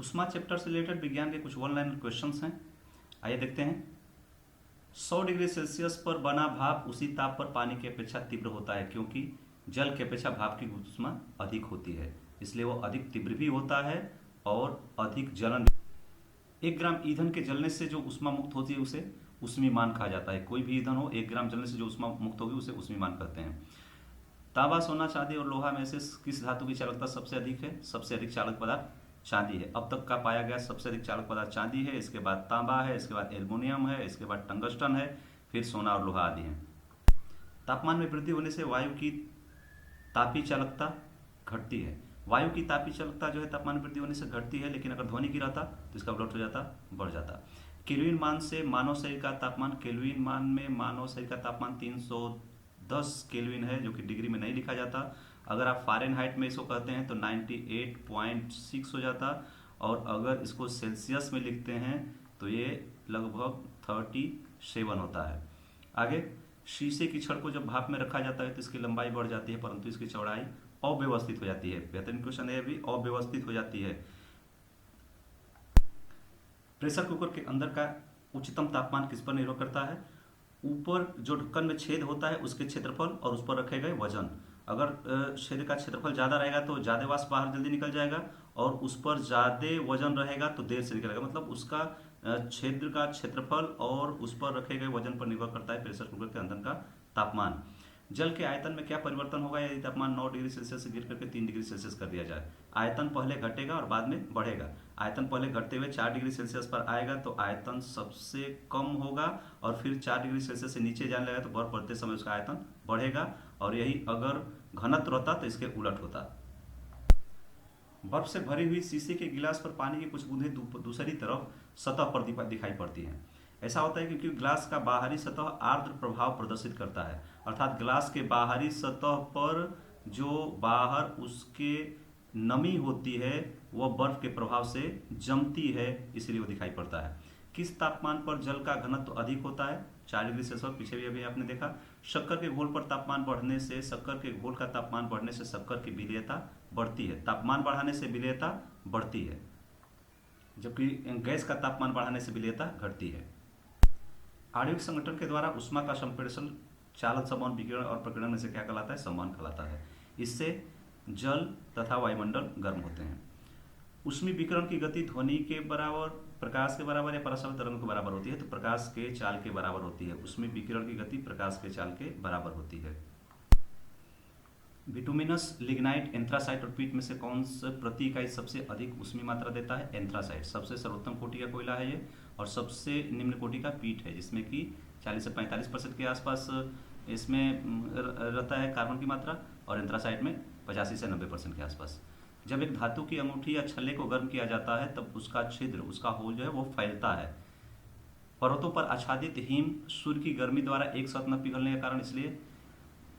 उष्मा चैप्टर से रिलेटेड विज्ञान के कुछ वन लाइन क्वेश्चंस हैं। आइए देखते हैं। 100 डिग्री सेल्सियस पर बना भाप उसी ताप पर पानी की अपेक्षा तीव्र होता है क्योंकि जल की अपेक्षा भाप की ऊष्मा अधिक होती है, इसलिए वो अधिक तीव्र भी होता है और अधिक जलन। 1 ग्राम ईंधन के जलने से जो ऊष्मा मुक्त होती है उसे ऊष्मीमान कहा जाता है। कोई भी ईंधन हो, 1 ग्राम जलने से जो ऊष्मा मुक्त होगी उसे ऊष्मीमान कहते हैं। तांबा, सोना, चांदी और लोहा में से किस धातु की चालकता सबसे अधिक है? सबसे अधिक चालक पदार्थ चांदी है। अब तक का पाया गया सबसे अधिक चालक पदार्थ चांदी है, इसके बाद तांबा है, इसके बाद एल्युमिनियम है, इसके बाद टंगस्टन है, फिर सोना और लोहा आदि है। तापमान में वृद्धि होने से वायु की तापीय चालकता घटती है। वायु की तापीय चालकता जो है तापमान में वृद्धि होने से घटती है, लेकिन अगर ध्वनि की रहता तो इसका उलट हो जाता, बढ़ जाता। केल्विन मान से मानव शरीर का तापमान, केल्विन मान में मानव शरीर का तापमान 310 केल्विन है, जो कि डिग्री में नहीं लिखा जाता। अगर आप फ़ारेनहाइट में इसको कहते हैं तो 98.6 हो जाता, और अगर इसको सेल्सियस में लिखते हैं तो ये लगभग 37 होता है। आगे, शीशे की छड़ को जब भाप में रखा जाता है तो इसकी लंबाई बढ़ जाती है, परंतु इसकी चौड़ाई अव्यवस्थित हो जाती है। बेहतरीन क्वेश्चन है, भी अव्यवस्थित हो जाती है। प्रेशर कुकर के अंदर का उच्चतम तापमान किस पर निर्भर करता है? ऊपर जो ढक्कन में छेद होता है उसके क्षेत्रफल और उस पर रखे गए वजन। अगर छेद का क्षेत्रफल ज़्यादा रहेगा तो ज़्यादा वाष्प बाहर जल्दी निकल जाएगा, और उस पर ज़्यादा वजन रहेगा तो देर से निकलेगा। मतलब उसका छेद का क्षेत्रफल और उस पर रखे गए वजन पर निर्भर करता है प्रेशर कुकर के अंदर का तापमान। जल के आयतन में क्या परिवर्तन होगा यदि तापमान 9 डिग्री सेल्सियस से गिर करके 3 डिग्री सेल्सियस कर दिया जाए? आयतन पहले घटेगा और बाद में बढ़ेगा। आयतन पहले घटते हुए 4 डिग्री सेल्सियस पर आएगा तो आयतन सबसे कम होगा, और फिर 4 डिग्री सेल्सियस से नीचे जाने लगेगा तो बर्फ बढ़ते समय उसका आयतन बढ़ेगा, और यही अगर घनत्व रहता तो इसके उलट होता। बर्फ से भरी हुई शीशे के गिलास पर पानी की कुछ बूंदें दूसरी तरफ सतह पर दिखाई पड़ती हैं। ऐसा होता है क्योंकि ग्लास का बाहरी सतह आर्द्र प्रभाव प्रदर्शित करता है, अर्थात ग्लास के बाहरी सतह पर जो बाहर उसके नमी होती है वह बर्फ के प्रभाव से जमती है, इसलिए वो दिखाई पड़ता है। किस तापमान पर जल का घनत्व अधिक होता है? 4 डिग्री सेल्सियस। पीछे भी अभी आपने देखा। शक्कर के घोल पर तापमान बढ़ने से, शक्कर के घोल का तापमान बढ़ने से शक्कर की विलेयता बढ़ती है। तापमान बढ़ाने से विलेयता बढ़ती है, जबकि गैस का तापमान बढ़ाने से विलेयता घटती है। आणविक संगठन के द्वारा उष्मा का संप्रेषण चालन, संवहन, विकिरण और प्रकीर्णन में से क्या कहलाता है? संवहन कहलाता है। इससे जल तथा वायुमंडल गर्म होते हैं। ऊष्मी विकिरण की गति ध्वनि के बराबर, प्रकाश के बराबर या पराश्रव्य तरंग के बराबर होती है? तो प्रकाश के चाल के बराबर होती है। ऊष्मी विकिरण की गति प्रकाश के चाल के बराबर होती है। बिटुमिनस, लिग्नाइट, एंथ्रासाइट और पीट में से कौन सा प्रति इकाई सबसे अधिक ऊष्मी मात्रा देता है? एंथ्रासाइट सबसे सर्वोत्तम कोटि का कोयला है ये, और सबसे निम्न कोटि का पीट है, जिसमें कि 40 से 45% के आसपास इसमें रहता है कार्बन की मात्रा, और एंथ्रासाइट में 85 से 90% के आसपास। जब एक धातु की अंगूठी या छल्ले को गर्म किया जाता है तब उसका छिद्र, उसका होल जो है वो फैलता है। पर्वतों पर आच्छादित हिम सूर्य की गर्मी द्वारा एक साथ न पिघलने का कारण इसलिए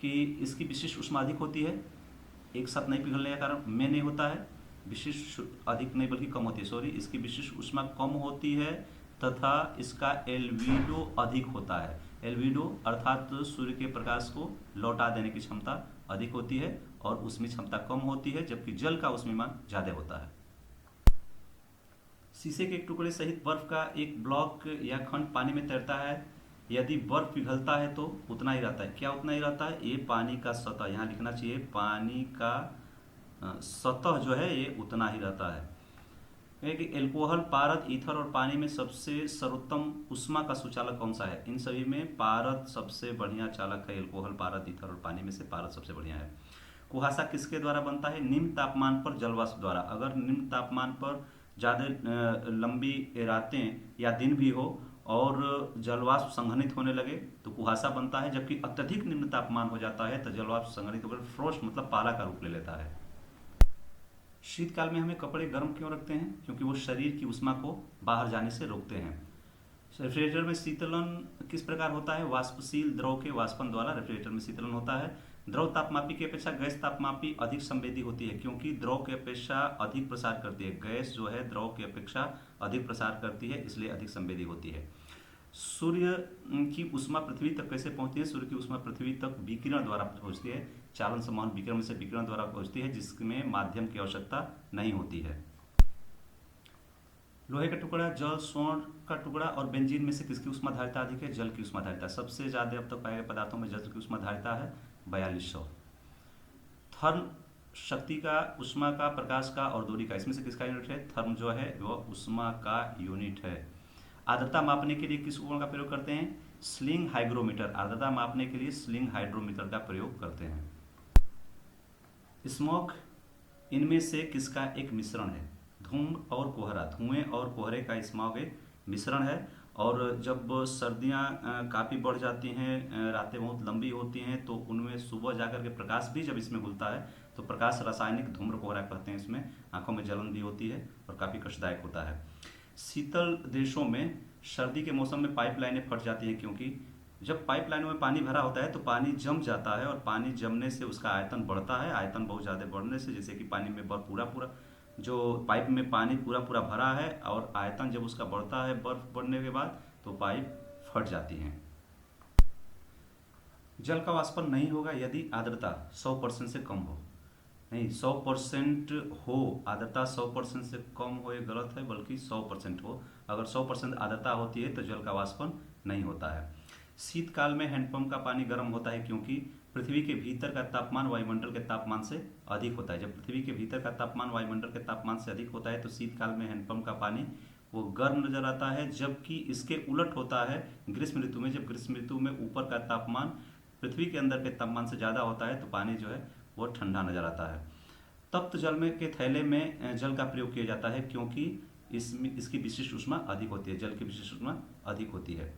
कि इसकी विशिष्ट ऊष्मा अधिक होती है। एक साथ नहीं पिघलने का कारण में नहीं होता है, विशिष्ट अधिक नहीं बल्कि कम होती है, सॉरी, इसकी विशिष्ट ऊष्मा कम होती है तथा इसका एल्विडो अधिक होता है। एल्विडो अर्थात सूर्य के प्रकाश को लौटा देने की क्षमता अधिक होती है और उसमें क्षमता कम होती है, जबकि जल का ऊष्मीमान ज्यादा होता है। शीशे के एक टुकड़े सहित बर्फ का एक ब्लॉक या खंड पानी में तैरता है। यदि बर्फ पिघलता है तो उतना ही रहता है। क्या उतना ही रहता है? ये पानी का सतह, यहाँ लिखना चाहिए, पानी का सतह जो है ये उतना ही रहता है। कि एल्कोहल, पारद, ईथर और पानी में सबसे सर्वोत्तम ऊष्मा का सुचालक कौन सा है? इन सभी में पारद सबसे बढ़िया चालक है। एल्कोहल, पारद, ईथर और पानी में से पारद सबसे बढ़िया है। कुहासा किसके द्वारा बनता है? निम्न तापमान पर जलवाष्प द्वारा। अगर निम्न तापमान पर ज़्यादा लंबी रातें या दिन भी हो और जलवाष्प संघनित होने लगे तो कुहासा बनता है, जबकि अत्यधिक निम्न तापमान हो जाता है तो जलवाष्प संघनित होकर फ्रोस्ट मतलब पाला का रूप ले लेता है। शीतकाल में हमें कपड़े गर्म क्यों रखते हैं? क्योंकि वो शरीर की ऊष्मा को बाहर जाने से रोकते हैं। रेफ्रिजरेटर में शीतलन किस प्रकार होता है? वाष्पशील द्रव के वाष्पन द्वारा रेफ्रिजरेटर में शीतलन होता है। द्रव तापमापी की अपेक्षा गैस तापमापी अधिक संवेदी होती है क्योंकि द्रव की अपेक्षा अधिक प्रसार करती है। गैस जो है द्रव की अपेक्षा अधिक प्रसार करती है, इसलिए अधिक संवेदी होती है। सूर्य की ऊष्मा पृथ्वी तक कैसे पहुंचती है? सूर्य की ऊष्मा पृथ्वी तक विकिरण द्वारा पहुंचती है। चालन, संवहन, विकिरण में से विकिरण द्वारा पहुंचती है, जिसमें माध्यम की आवश्यकता नहीं होती है। लोहे का टुकड़ा, जल, स्वर्ण का टुकड़ा और बेंजीन में से किसकी ऊष्माधारिता अधिक है? जल की ऊष्माधारिता। सबसे ज्यादा अब तक पाए गए पदार्थों में जल की ऊष्माधारिता है 4200। थर्म शक्ति का, उष्मा का, प्रकाश का और दूरी का, इसमें से किसका यूनिट है? थर्म जो है वह उष्मा का यूनिट है। आर्द्रता मापने के लिए किस उपकरण का प्रयोग करते हैं? Sling hygrometer. आर्द्रता मापने के लिए स्लिंग हाइग्रोमीटर का प्रयोग करते हैं। स्मोक इनमें से किसका एक मिश्रण है? धूम्र और कोहरा, धुएं और कोहरे का स्मॉग एक मिश्रण है। और जब सर्दियाँ काफ़ी बढ़ जाती हैं, रातें बहुत लंबी होती हैं, तो उनमें सुबह जाकर के प्रकाश भी जब इसमें घुलता है तो प्रकाश रासायनिक धूम्र कोहरा कहते हैं। इसमें आंखों में जलन भी होती है और काफ़ी कष्टदायक होता है। शीतल देशों में सर्दी के मौसम में पाइपलाइनें फट जाती हैं, क्योंकि जब पाइपलाइनों में पानी भरा होता है तो पानी जम जाता है, और पानी जमने से उसका आयतन बढ़ता है। आयतन बहुत ज़्यादा बढ़ने से, जैसे कि पानी में बर्फ पूरा पूरा, जो पाइप में पानी पूरा पूरा भरा है और आयतन जब उसका बढ़ता है बर्फ बढ़ने के बाद, तो पाइप फट जाती हैं। जल का वाष्पन नहीं होगा यदि आर्द्रता 100% से कम हो। नहीं, 100% हो, आर्द्रता 100% से कम हो ये गलत है, बल्कि 100% हो। अगर 100% आर्द्रता होती है तो जल का वाष्पन नहीं होता है। शीतकाल में हैंडपंप का पानी गर्म होता है, क्योंकि पृथ्वी के भीतर का तापमान वायुमंडल के तापमान से अधिक होता है। जब पृथ्वी के भीतर का तापमान वायुमंडल के तापमान से अधिक होता है तो शीतकाल में हैंडपंप का पानी वो गर्म नजर आता है, जबकि इसके उलट होता है ग्रीष्म ऋतु में। जब ग्रीष्म ऋतु में ऊपर का तापमान पृथ्वी के अंदर के तापमान से ज़्यादा होता है तो पानी जो है वो ठंडा नजर आता है। तप्त जल में के थैले में जल का प्रयोग किया जाता है, क्योंकि इसमें इसकी विशिष्ट ऊष्मा अधिक होती है। जल की विशिष्ट ऊष्मा अधिक होती है।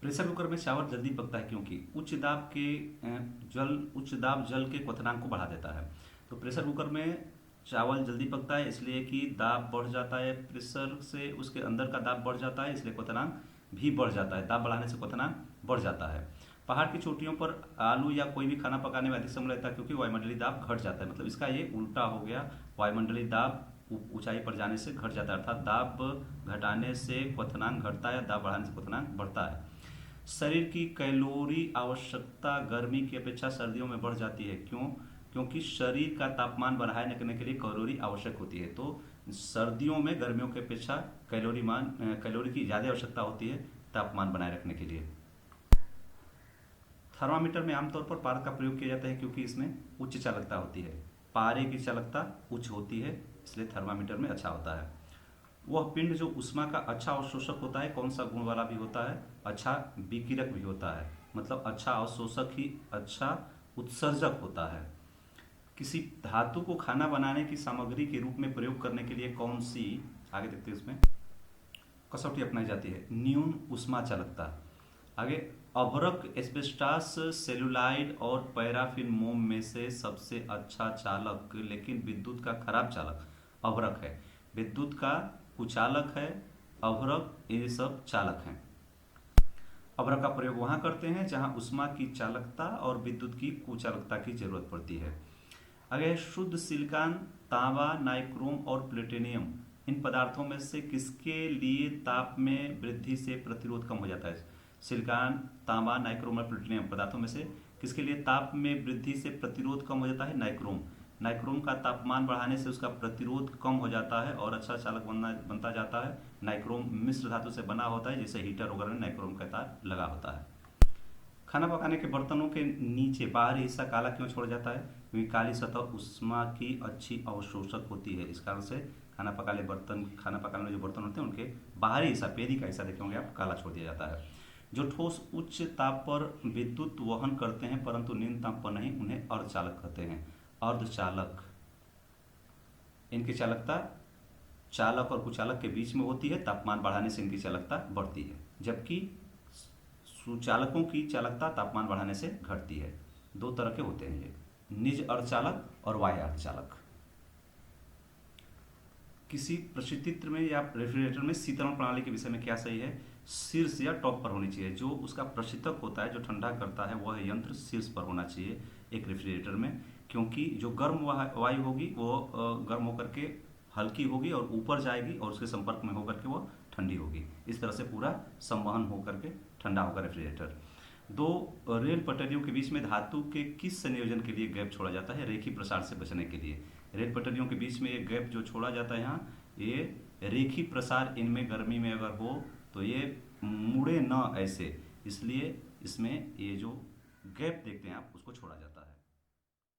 प्रेशर कुकर में चावल जल्दी पकता है, क्योंकि उच्च दाब जल के क्वथनांक को बढ़ा देता है। तो प्रेशर कुकर में चावल जल्दी पकता है इसलिए कि दाब बढ़ जाता है, प्रेशर से उसके अंदर का दाब बढ़ जाता है, इसलिए क्वथनांक भी बढ़ जाता है। दाब बढ़ाने से क्वथनांक बढ़ जाता है। पहाड़ की चोटियों पर आलू या कोई भी खाना पकाने में अधिक समय लगता है, क्योंकि वायुमंडलीय दाब घट जाता है। मतलब इसका ये उल्टा हो गया, वायुमंडलीय दाब ऊंचाई पर जाने से घट जाता है, अर्थात दाब घटाने से क्वथनांक घटता है, दाब बढ़ाने से क्वथनांक बढ़ता है। शरीर की कैलोरी आवश्यकता गर्मी की अपेक्षा सर्दियों में बढ़ जाती है। क्यों? क्योंकि शरीर का तापमान बनाए रखने के लिए कैलोरी आवश्यक होती है। तो सर्दियों में गर्मियों की अपेक्षा कैलोरी की ज़्यादा आवश्यकता होती है तापमान बनाए रखने के लिए। थर्मामीटर में आमतौर पर पारद का प्रयोग किया जाता है, क्योंकि इसमें उच्च चालकता होती है। पारे की चालकता उच्च होती है, इसलिए थर्मामीटर में अच्छा होता है। वह पिंड जो ऊष्मा का अच्छा अवशोषक होता है, कौन सा गुण वाला भी होता है? अच्छा विकिरक भी होता है। मतलब अच्छा अवशोषक ही अच्छा उत्सर्जक होता है। किसी धातु को खाना बनाने की सामग्री के रूप में प्रयोग करने के लिए कौन सी, आगे देखते हैं इसमें, कसौटी अपनाई जाती है? न्यून ऊष्मा चालकता। आगे, अभ्रक, एस्बेस्टास, सेलुलाइड और पैराफिन मोम में से सबसे अच्छा चालक, लेकिन विद्युत का खराब चालक अभ्रक है। विद्युत का कुचालक है अभ्रक, ये सब चालक हैं। अभ्रक का प्रयोग वहां करते हैं जहां ऊष्मा की चालकता और विद्युत की कुचालकता की जरूरत पड़ती है। आगे, शुद्ध सिलिकॉन, तांबा, नाइक्रोम और प्लेटिनियम, इन पदार्थों में से किसके लिए ताप में वृद्धि से प्रतिरोध कम हो जाता है? सिलिकॉन, तांबा, नाइक्रोम और प्लेटिनियम पदार्थों में से किसके लिए ताप में वृद्धि से प्रतिरोध कम हो जाता है? नाइक्रोम। नाइक्रोम का तापमान बढ़ाने से उसका प्रतिरोध कम हो जाता है और अच्छा चालक बनता जाता है। नाइक्रोम मिश्र धातु से बना होता है, जैसे हीटर वगैरह में नाइक्रोम का तार लगा होता है। खाना पकाने के बर्तनों के नीचे बाहरी हिस्सा काला क्यों छोड़ जाता है? क्योंकि काली सतह उष्मा की अच्छी अवशोषक होती है। इस कारण से खाना पकाने में जो बर्तन होते हैं उनके बाहरी हिस्सा, पेरी का हिस्सा देखेंगे आप, काला छोड़ दिया जाता है। जो ठोस उच्च ताप पर विद्युत वहन करते हैं परंतु निम्न ताप पर नहीं, उन्हें अर्धचालक कहते हैं। अर्धचालक, इनकी चालकता चालक और कुचालक के बीच में होती है, तापमान बढ़ाने से इनकी चालकता बढ़ती है, जबकि सुचालकों की चालकता तापमान बढ़ाने से घटती है। दो तरह के होते हैं ये, निज अर्धचालक और बाह्य अर्धचालक। किसी प्रशीतित्र में या रेफ्रिजरेटर में शीतलन प्रणाली के विषय में क्या सही है? शीर्ष या टॉप पर होनी चाहिए। जो उसका प्रशीतक होता है, जो ठंडा करता है, वह यंत्र शीर्ष पर होना चाहिए एक रेफ्रिजरेटर में, क्योंकि जो गर्म वायु होगी वो गर्म होकर के हल्की होगी और ऊपर जाएगी और उसके संपर्क में होकर के वो ठंडी होगी। इस तरह से पूरा संवहन होकर के ठंडा होगा रेफ्रिजरेटर। दो रेल पटरियों के बीच में धातु के किस संयोजन के लिए गैप छोड़ा जाता है? रेखीय प्रसार से बचने के लिए। रेल पटरियों के बीच में एक गैप जो छोड़ा जाता है यहाँ, ये रेखी प्रसार इनमें गर्मी में अगर हो तो ये मुड़े ना ऐसे, इसलिए इसमें ये जो गैप देखते हैं आप उसको छोड़ा जाता है।